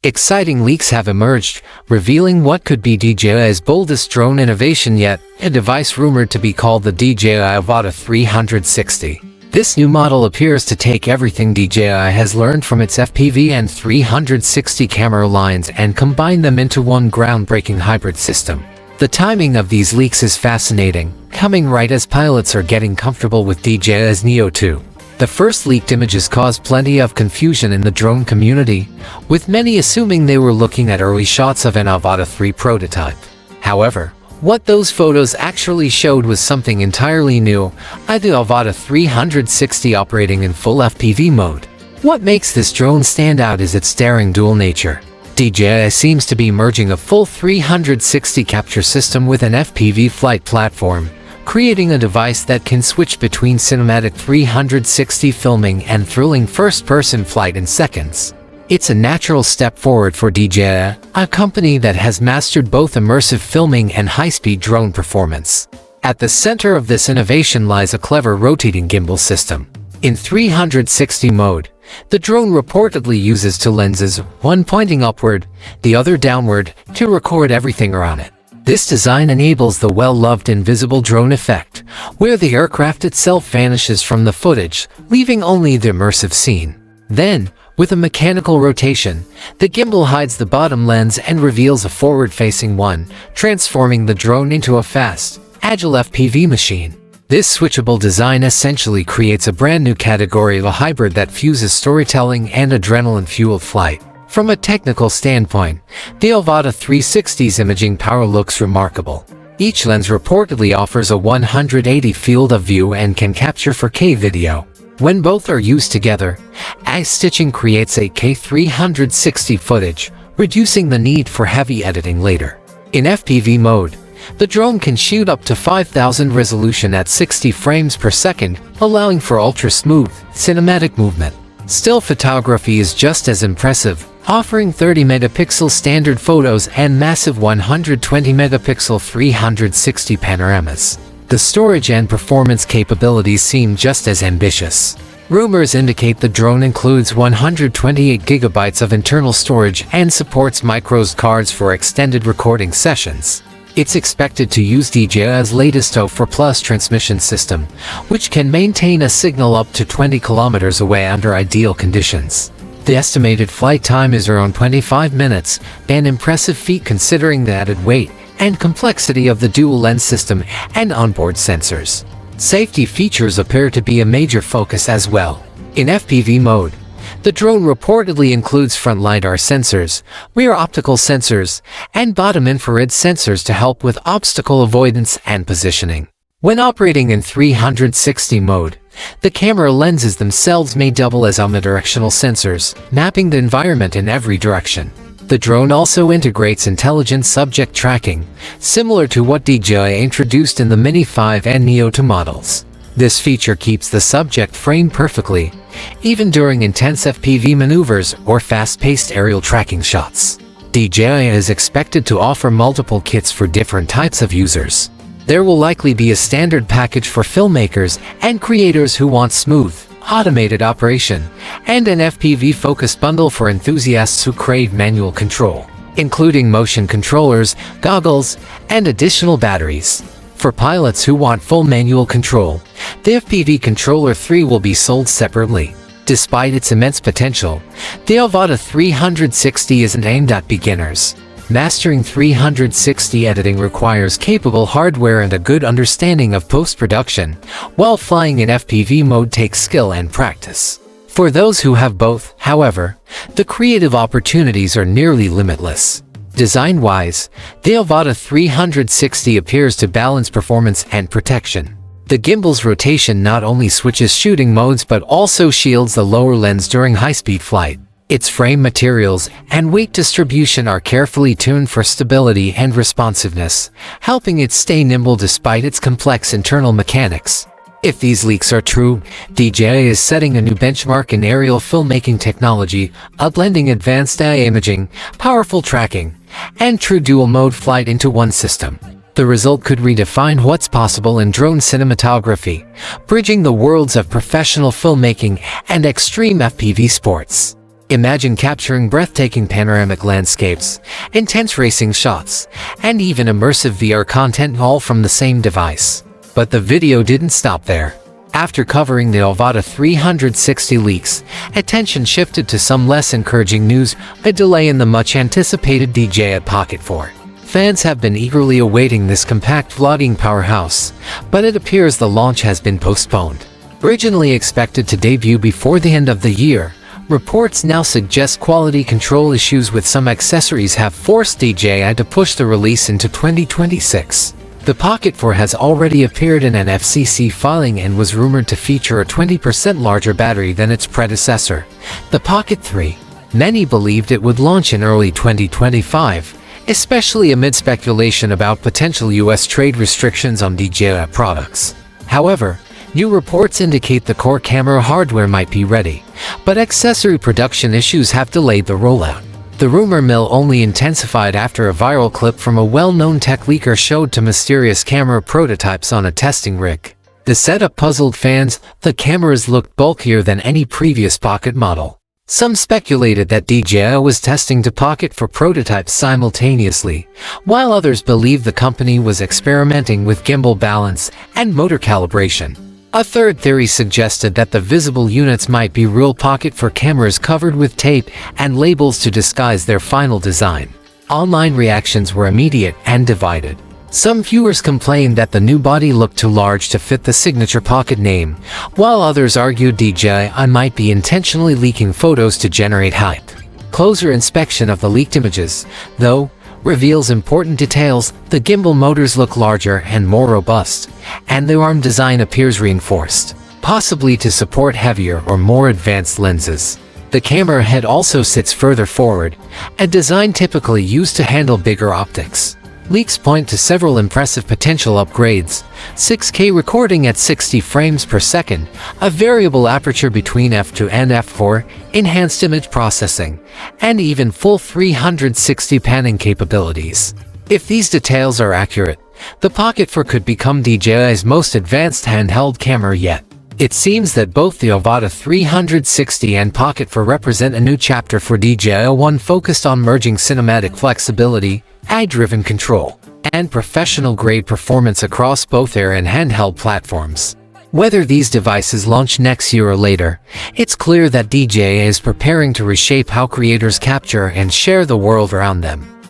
Exciting leaks have emerged, revealing what could be DJI's boldest drone innovation yet, a device rumored to be called the DJI Avata 360. This new model appears to take everything DJI has learned from its FPV and 360 camera lines and combine them into one groundbreaking hybrid system. The timing of these leaks is fascinating, coming right as pilots are getting comfortable with DJI's Neo 2. The first leaked images caused plenty of confusion in the drone community, with many assuming they were looking at early shots of an Avata 3 prototype. However, what those photos actually showed was something entirely new, the Avata 360 operating in full FPV mode. What makes this drone stand out is its daring dual nature. DJI seems to be merging a full 360 capture system with an FPV flight platform, creating a device that can switch between cinematic 360 filming and thrilling first-person flight in seconds. It's a natural step forward for DJI, a company that has mastered both immersive filming and high-speed drone performance. At the center of this innovation lies a clever rotating gimbal system. In 360 mode, the drone reportedly uses two lenses, one pointing upward, the other downward, to record everything around it. This design enables the well-loved invisible drone effect, where the aircraft itself vanishes from the footage, leaving only the immersive scene. Then, with a mechanical rotation, the gimbal hides the bottom lens and reveals a forward-facing one, transforming the drone into a fast, agile FPV machine. This switchable design essentially creates a brand new category of a hybrid that fuses storytelling and adrenaline-fueled flight. From a technical standpoint, the Avata 360's imaging power looks remarkable. Each lens reportedly offers a 180 field of view and can capture 4K video. When both are used together, stitching creates 8K 360 footage, reducing the need for heavy editing later. In FPV mode, the drone can shoot up to 5000 resolution at 60 frames per second, allowing for ultra-smooth, cinematic movement. Still photography is just as impressive, offering 30-megapixel standard photos and massive 120-megapixel 360 panoramas. The storage and performance capabilities seem just as ambitious. Rumors indicate the drone includes 128 gigabytes of internal storage and supports microSD cards for extended recording sessions. It's expected to use DJI's latest O4 Plus transmission system, which can maintain a signal up to 20 kilometers away under ideal conditions. The estimated flight time is around 25 minutes, an impressive feat considering the added weight and complexity of the dual-lens system and onboard sensors. Safety features appear to be a major focus as well. In FPV mode, the drone reportedly includes front LiDAR sensors, rear optical sensors, and bottom infrared sensors to help with obstacle avoidance and positioning. When operating in 360 mode, the camera lenses themselves may double as omnidirectional sensors, mapping the environment in every direction. The drone also integrates intelligent subject tracking, similar to what DJI introduced in the Mini 5 and Neo 2 models. This feature keeps the subject framed perfectly, even during intense FPV maneuvers or fast-paced aerial tracking shots. DJI is expected to offer multiple kits for different types of users. There will likely be a standard package for filmmakers and creators who want smooth, automated operation, and an FPV-focused bundle for enthusiasts who crave manual control, including motion controllers, goggles, and additional batteries. For pilots who want full manual control, the FPV Controller 3 will be sold separately. Despite its immense potential, the Avata 360 isn't aimed at beginners. Mastering 360 editing requires capable hardware and a good understanding of post-production, while flying in FPV mode takes skill and practice. For those who have both, however, the creative opportunities are nearly limitless. Design-wise, the Avata 360 appears to balance performance and protection. The gimbal's rotation not only switches shooting modes but also shields the lower lens during high-speed flight. Its frame materials and weight distribution are carefully tuned for stability and responsiveness, helping it stay nimble despite its complex internal mechanics. If these leaks are true, DJI is setting a new benchmark in aerial filmmaking technology, blending advanced AI imaging, powerful tracking, and true dual-mode flight into one system. The result could redefine what's possible in drone cinematography, bridging the worlds of professional filmmaking and extreme FPV sports. Imagine capturing breathtaking panoramic landscapes, intense racing shots, and even immersive VR content all from the same device. But the video didn't stop there. After covering the Avata 360 leaks, attention shifted to some less encouraging news: a delay in the much-anticipated DJI Pocket 4. Fans have been eagerly awaiting this compact vlogging powerhouse, but it appears the launch has been postponed. Originally expected to debut before the end of the year, reports now suggest quality control issues with some accessories have forced DJI to push the release into 2026. The Pocket 4 has already appeared in an FCC filing and was rumored to feature a 20% larger battery than its predecessor, the Pocket 3. Many believed it would launch in early 2025, especially amid speculation about potential US trade restrictions on DJI products. However, new reports indicate the core camera hardware might be ready, but accessory production issues have delayed the rollout. The rumor mill only intensified after a viral clip from a well-known tech leaker showed two mysterious camera prototypes on a testing rig. The setup puzzled fans. The cameras looked bulkier than any previous Pocket model. Some speculated that DJI was testing two Pocket 4 prototypes simultaneously, while others believed the company was experimenting with gimbal balance and motor calibration. A third theory suggested that the visible units might be real Pocket 4 cameras covered with tape and labels to disguise their final design. Online reactions were immediate and divided. Some viewers complained that the new body looked too large to fit the signature Pocket name, while others argued DJI might be intentionally leaking photos to generate hype. Closer inspection of the leaked images, though, reveals important details. The gimbal motors look larger and more robust, and the arm design appears reinforced, possibly to support heavier or more advanced lenses. The camera head also sits further forward, a design typically used to handle bigger optics. Leaks point to several impressive potential upgrades: 6K recording at 60 frames per second, a variable aperture between f2 and f4, enhanced image processing, and even full 360 panning capabilities. If these details are accurate, the Pocket 4 could become DJI's most advanced handheld camera yet. It seems that both the Avata 360 and Pocket 4 represent a new chapter for DJI, one focused on merging cinematic flexibility, AI-driven control, and professional-grade performance across both air and handheld platforms. Whether these devices launch next year or later, it's clear that DJI is preparing to reshape how creators capture and share the world around them.